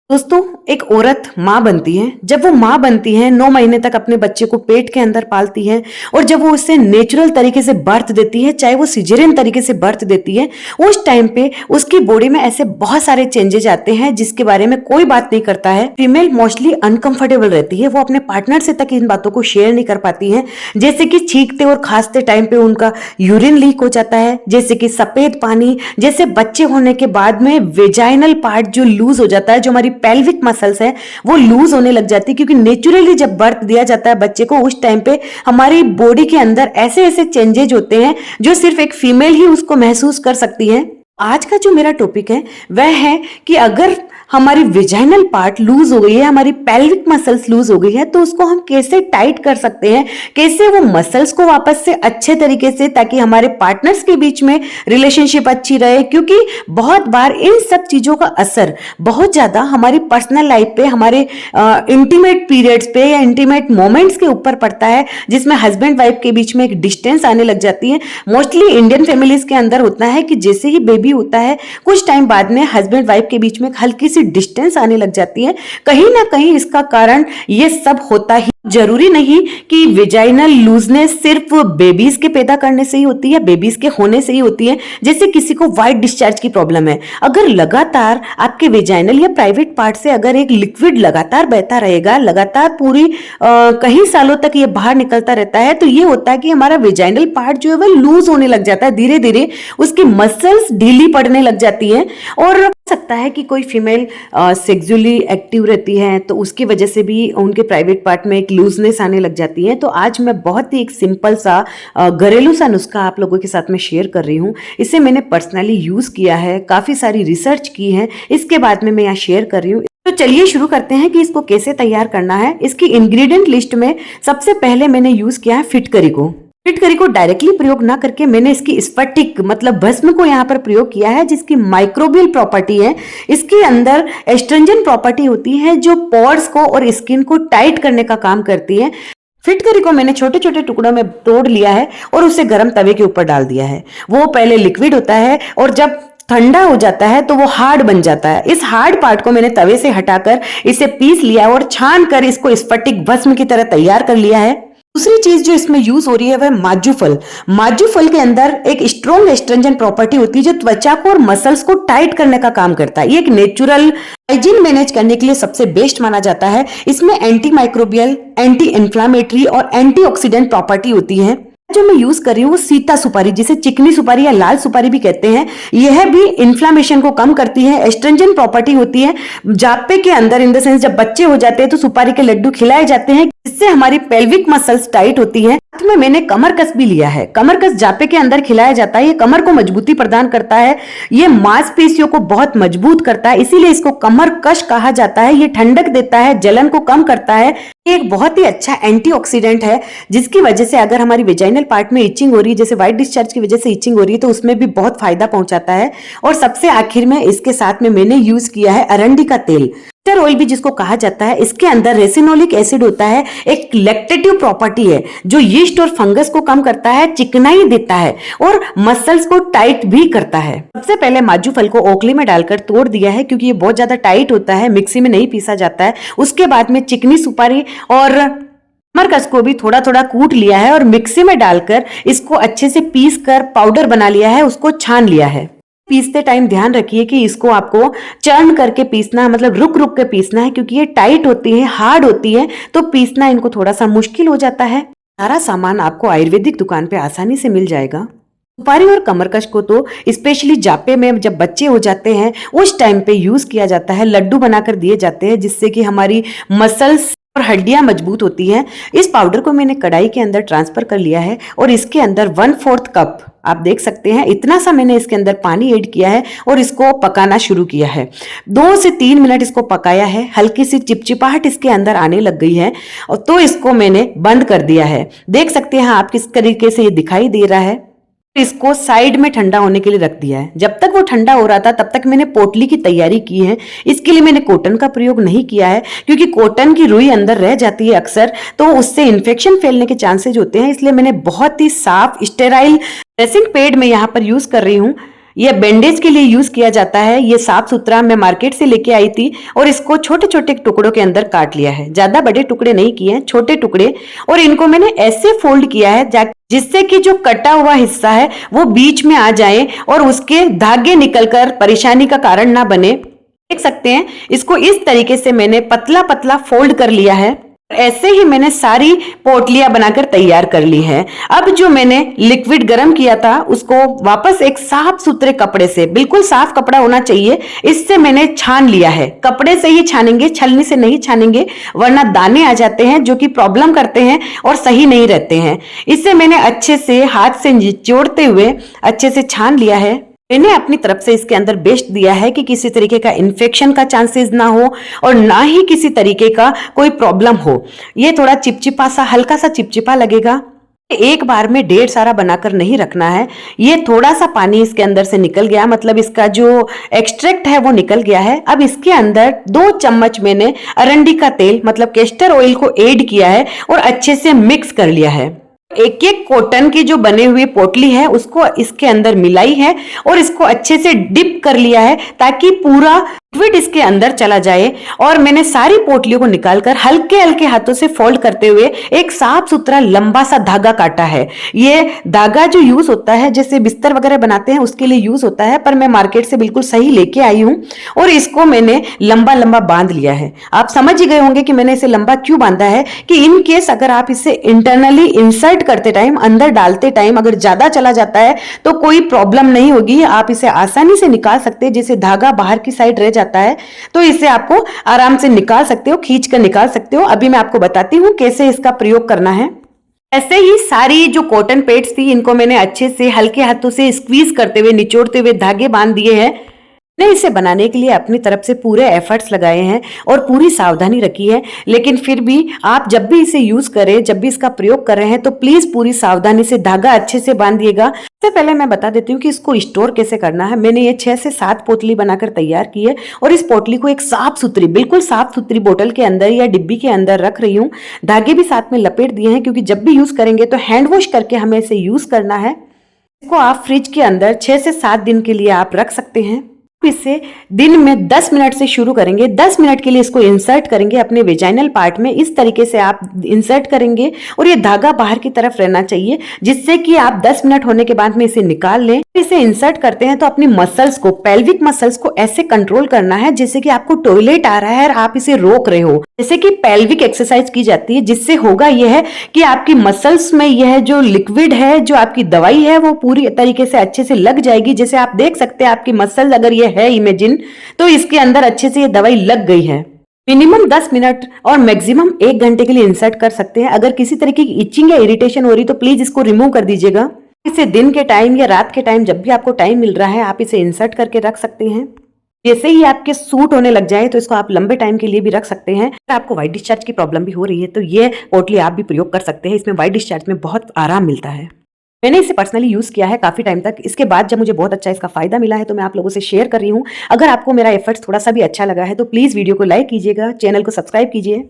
दोस्तों, एक औरत माँ बनती है। जब वो माँ बनती है, 9 महीने तक अपने बच्चे को पेट के अंदर पालती है और जब वो उसे नेचुरल तरीके से बर्थ देती है, चाहे वो सिजेरियन तरीके से बर्थ देती है, उस टाइम पे उसकी बॉडी में ऐसे बहुत सारे चेंजेज आते हैं जिसके बारे में कोई बात नहीं करता है। फीमेल मोस्टली अनकंफर्टेबल रहती है, वो अपने पार्टनर से तक इन बातों को शेयर नहीं कर पाती है। जैसे कि छींकते और खांसते टाइम पे उनका यूरिन लीक हो जाता है, जैसे कि सफेद पानी, जैसे बच्चे होने के बाद में वेजाइनल पार्ट जो लूज हो जाता है, जो हमारी पेल्विक मसल्स है वो लूज होने लग जाती है। क्योंकि नेचुरली जब बर्थ दिया जाता है बच्चे को, उस टाइम पे हमारी बॉडी के अंदर ऐसे ऐसे चेंजेज होते हैं जो सिर्फ एक फीमेल ही उसको महसूस कर सकती है। आज का जो मेरा टॉपिक है वह है कि अगर हमारी वेजाइनल पार्ट लूज हो गई है, हमारी पेल्विक मसल्स लूज हो गई है, तो उसको हम कैसे टाइट कर सकते हैं, कैसे वो मसल्स को वापस से अच्छे तरीके से, ताकि हमारे पार्टनर्स के बीच में रिलेशनशिप अच्छी रहे। क्योंकि बहुत बार इन सब चीजों का असर बहुत ज्यादा हमारी पर्सनल लाइफ पे, हमारे इंटीमेट पीरियड्स पे या इंटीमेट मोमेंट्स के ऊपर पड़ता है, जिसमें हस्बैंड वाइफ के बीच में एक डिस्टेंस आने लग जाती है। मोस्टली इंडियन फैमिलीज के अंदर होता है कि जैसे ही बेबी होता है कुछ टाइम बाद में हस्बैंड वाइफ के बीच में हल्की डिस्टेंस आने लग जाती है। कहीं ना कहीं इसका कारण ये सब होता ही। जरूरी नहीं कि वेजाइनल लूजनेस सिर्फ बेबीज के पैदा करने से ही होती है, बेबीज के होने से ही होती है। जैसे किसी को वाइट डिस्चार्ज की प्रॉब्लम है, अगर लगातार आपके वेजाइनल या प्राइवेट पार्ट से अगर एक लिक्विड लगातार बहता रहेगा, लगातार पूरी कई सालों तक ये बाहर निकलता रहता है, तो ये होता है कि हमारा वेजाइनल पार्ट जो है वह लूज होने लग जाता है। धीरे धीरे उसकी मसल्स ढीली पड़ने लग जाती है। और सकता है कि कोई फीमेल सेक्सुअली एक्टिव रहती है तो उसकी वजह से भी उनके प्राइवेट पार्ट में एक लूजनेस आने लग जाती है। तो आज मैं बहुत ही एक सिंपल सा घरेलू सा नुस्खा आप लोगों के साथ में शेयर कर रही हूँ। इसे मैंने पर्सनली यूज किया है, काफी सारी रिसर्च की है, इसके बाद में मैं यहाँ शेयर कर रही हूँ। तो चलिए शुरू करते हैं कि इसको कैसे तैयार करना है। इसकी इंग्रेडिएंट लिस्ट में सबसे पहले मैंने यूज किया है फिटकरी को। फिटकरी को डायरेक्टली प्रयोग ना करके मैंने इसकी स्फटिक मतलब भस्म को यहाँ पर प्रयोग किया है, जिसकी माइक्रोबियल प्रॉपर्टी है। इसके अंदर एस्ट्रिंजेंट प्रॉपर्टी होती है जो पोर्स को और स्किन को टाइट करने का काम करती है। फिटकरी को मैंने छोटे छोटे टुकड़ों में तोड़ लिया है और उसे गर्म तवे के ऊपर डाल दिया है। वो पहले लिक्विड होता है और जब ठंडा हो जाता है तो वो हार्ड बन जाता है। इस हार्ड पार्ट को मैंने तवे से हटाकर इसे पीस लिया और छान कर इसको स्फटिक भस्म की तरह तैयार कर लिया है। दूसरी चीज जो इसमें यूज हो रही है वह माजू फल। माजू फल के अंदर एक स्ट्रॉन्ग एस्ट्रिंजेंट प्रॉपर्टी होती है जो त्वचा को और मसल्स को टाइट करने का काम करता है। ये एक नेचुरल हाइजीन मैनेज करने के लिए सबसे बेस्ट माना जाता है। इसमें एंटी माइक्रोबियल, एंटी इन्फ्लामेटरी और एंटीऑक्सीडेंट प्रॉपर्टी होती है। जो मैं यूज कर रही हूँ वो सीता सुपारी, जिसे चिकनी सुपारी या लाल सुपारी भी कहते हैं, यह भी इन्फ्लामेशन को कम करती है। एस्ट्रिंजेंट प्रॉपर्टी होती है जापे के अंदर, इन द सेंस जब बच्चे हो जाते हैं तो सुपारी के लड्डू खिलाए जाते हैं, जिससे हमारी पेल्विक मसल्स टाइट होती हैं। साथ में मैंने कमरकस भी लिया है। कमरकस जापे के अंदर खिलाया जाता है। ये कमर को मजबूती प्रदान करता है, ये मांसपेशियों को बहुत मजबूत करता है, इसीलिए इसको कमरकश कहा जाता है। ये ठंडक देता है, जलन को कम करता है। ये एक बहुत ही अच्छा एंटीऑक्सीडेंट है, जिसकी वजह से अगर हमारी वेजाइनल पार्ट में इचिंग हो रही है, जैसे व्हाइट डिस्चार्ज की वजह से इचिंग हो रही है, तो उसमें भी बहुत फायदा पहुंचाता है। और सबसे आखिर में इसके साथ में मैंने यूज किया है अरंडी का तेल, ऑयल भी जिसको कहा जाता है। इसके अंदर रेसिनोलिक एसिड होता है, एक लैक्टेटिव प्रॉपर्टी है जो यीस्ट और फंगस को कम करता है, चिकनाई देता है और मसल्स को टाइट भी करता है। सबसे पहले माजू फल को ओखली में डालकर तोड़ दिया है क्योंकि ये बहुत ज्यादा टाइट होता है, मिक्सी में नहीं पीसा जाता है। उसके बाद में चिकनी सुपारी और कमरकस को भी थोड़ा थोड़ा कूट लिया है और मिक्सी में डालकर इसको अच्छे से पीस कर पाउडर बना लिया है, उसको छान लिया है। पीसते टाइम ध्यान रखिए कि इसको आपको चर्न करके पीसना, मतलब रुक रुक के पीसना है, क्योंकि ये टाइट होती है, हार्ड होती है, तो पीसना इनको थोड़ा सा मुश्किल हो जाता है। सारा सामान आपको आयुर्वेदिक दुकान पे आसानी से मिल जाएगा। सुपारी और कमरकश को तो स्पेशली जापे में जब बच्चे हो जाते हैं उस टाइम पे यूज किया जाता है, लड्डू बनाकर दिए जाते हैं, जिससे कि हमारी मसल्स और हड्डियां मजबूत होती हैं। इस पाउडर को मैंने कढ़ाई के अंदर ट्रांसफर कर लिया है और इसके अंदर 1/4 कप, आप देख सकते हैं इतना सा मैंने इसके अंदर पानी ऐड किया है और इसको पकाना शुरू किया है। 2 से 3 मिनट इसको पकाया है। हल्की सी चिपचिपाहट इसके अंदर आने लग गई है और तो इसको मैंने बंद कर दिया है। देख सकते हैं आप किस तरीके से ये दिखाई दे रहा है। इसको साइड में ठंडा होने के लिए रख दिया है। जब तक वो ठंडा हो रहा था तब तक मैंने पोटली की तैयारी की है। इसके लिए मैंने कॉटन का प्रयोग नहीं किया है क्योंकि कॉटन की रुई अंदर रह जाती है अक्सर, तो उससे इन्फेक्शन फैलने के चांसेस होते हैं। इसलिए मैंने बहुत ही साफ स्टेराइल ड्रेसिंग पैड में यहाँ पर यूज कर रही हूँ। ये बैंडेज के लिए यूज किया जाता है। ये साफ सुथरा मैं मार्केट से लेके आई थी और इसको छोटे छोटे टुकड़ों के अंदर काट लिया है, ज्यादा बड़े टुकड़े नहीं किए हैं, छोटे टुकड़े। और इनको मैंने ऐसे फोल्ड किया है जिससे कि जो कटा हुआ हिस्सा है वो बीच में आ जाए और उसके धागे निकलकर परेशानी का कारण ना बने। देख सकते हैं इसको इस तरीके से मैंने पतला पतला फोल्ड कर लिया है। ऐसे ही मैंने सारी पोटलियां बनाकर तैयार कर ली है। अब जो मैंने लिक्विड गरम किया था उसको वापस एक साफ सुथरे कपड़े से, बिल्कुल साफ कपड़ा होना चाहिए, इससे मैंने छान लिया है। कपड़े से ही छानेंगे, छलनी से नहीं छानेंगे वरना दाने आ जाते हैं जो कि प्रॉब्लम करते हैं और सही नहीं रहते हैं। इससे मैंने अच्छे से हाथ से निचोड़ते हुए अच्छे से छान लिया है। मैंने अपनी तरफ से इसके अंदर बेस्ट दिया है कि किसी तरीके का इन्फेक्शन का चांसेस ना हो और ना ही किसी तरीके का कोई प्रॉब्लम हो। ये थोड़ा चिपचिपा सा, हल्का सा चिपचिपा लगेगा। एक बार में ढेर सारा बनाकर नहीं रखना है। ये थोड़ा सा पानी इसके अंदर से निकल गया, मतलब इसका जो एक्सट्रैक्ट है वो निकल गया है। अब इसके अंदर 2 चम्मच मैंने अरंडी का तेल मतलब कैस्टर ऑयल को ऐड किया है और अच्छे से मिक्स कर लिया है। एक एक कॉटन की जो बने हुई पोटली है उसको इसके अंदर मिलाई है और इसको अच्छे से डिप कर लिया है ताकि पूरा लिक्विड इसके अंदर चला जाए। और मैंने सारी पोटलियों को निकालकर हल्के हल्के हाथों से फोल्ड करते हुए एक साफ सुथरा लंबा सा धागा काटा है। ये धागा जो यूज होता है जैसे बिस्तर वगैरह बनाते हैं उसके लिए यूज होता है, पर मैं मार्केट से बिल्कुल सही लेके आई हूं और इसको मैंने लंबा लंबा बांध लिया है। आप समझ ही गए होंगे कि मैंने इसे लंबा क्यों बांधा है, कि इन केस अगर आप इसे इंटरनली इंसर्ट करते टाइम, अंदर डालते टाइम अगर ज्यादा चला जाता है तो कोई प्रॉब्लम नहीं होगी, आप इसे आसानी से निकाल सकते हैं। जैसे धागा बाहर की साइड रह जाता है तो इसे आपको आराम से निकाल सकते हो, खींच कर निकाल सकते हो। अभी मैं आपको बताती हूं कैसे इसका प्रयोग करना है। ऐसे ही सारी जो कॉटन पैड्स थी इनको मैंने अच्छे से हल्के हाथों से स्क्वीज करते हुए, निचोड़ते हुए धागे बांध दिए हैं। मैंने इसे बनाने के लिए अपनी तरफ से पूरे एफर्ट्स लगाए हैं और पूरी सावधानी रखी है, लेकिन फिर भी आप जब भी इसे यूज करें, जब भी इसका प्रयोग कर रहे हैं तो प्लीज पूरी सावधानी से धागा अच्छे से बांधिएगा। सबसे पहले मैं बता देती हूँ कि इसको स्टोर कैसे करना है। मैंने ये 6 से 7 पोटली बनाकर तैयार की है और इस पोटली को एक साफ सुथरी, बिल्कुल साफ सुथरी बोतल के अंदर या डिब्बी के अंदर रख रही हूँ। धागे भी साथ में लपेट दिए हैं क्योंकि जब भी यूज करेंगे तो हैंड वॉश करके हमें इसे यूज करना है। इसको आप फ्रिज के अंदर 6 से 7 दिन के लिए आप रख सकते हैं। इसे दिन में 10 मिनट से शुरू करेंगे। 10 मिनट के लिए इसको इंसर्ट करेंगे अपने वेजाइनल पार्ट में। इस तरीके से आप इंसर्ट करेंगे और ये धागा बाहर की तरफ रहना चाहिए, जिससे कि आप 10 मिनट होने के बाद में इसे निकाल लें। इसे इंसर्ट करते हैं तो अपनी मसल्स को, पेल्विक मसल्स को ऐसे कंट्रोल करना है जैसे कि आपको टॉयलेट आ रहा है और आप इसे रोक रहे हो। जैसे कि पेल्विक एक्सरसाइज की जाती है, जिससे होगा यह है कि आपकी मसल्स में यह जो लिक्विड है, जो आपकी दवाई है, वो पूरी तरीके से अच्छे से लग जाएगी। जैसे आप देख सकते हैं आपकी मसल अगर ये है इमेजिन, तो इसके अंदर अच्छे से ये दवाई लग गई है। मिनिमम 10 मिनट और मैक्सिमम 1 घंटे के लिए इंसर्ट कर सकते हैं। अगर किसी तरीके की इचिंग या इरिटेशन हो रही तो प्लीज इसको रिमूव कर दीजिएगा। इसे दिन के टाइम या रात के टाइम जब भी आपको टाइम मिल रहा है आप इसे इंसर्ट करके रख सकते हैं। जैसे ही आपके सूट होने लग जाए तो इसको आप लंबे टाइम के लिए भी रख सकते हैं। अगर आपको व्हाइट डिस्चार्ज की प्रॉब्लम भी हो रही है तो ये पोटली आप भी प्रयोग कर सकते हैं। इसमें व्हाइट डिस्चार्ज में बहुत आराम मिलता है। मैंने इसे पर्सनली यूज किया है काफी टाइम तक। इसके बाद जब मुझे बहुत अच्छा इसका फायदा मिला है तो मैं आप लोगों से शेयर कर रही हूँ। अगर आपको मेरा एफर्ट्स थोड़ा सा भी अच्छा लगा है तो प्लीज वीडियो को लाइक कीजिएगा, चैनल को सब्सक्राइब कीजिए।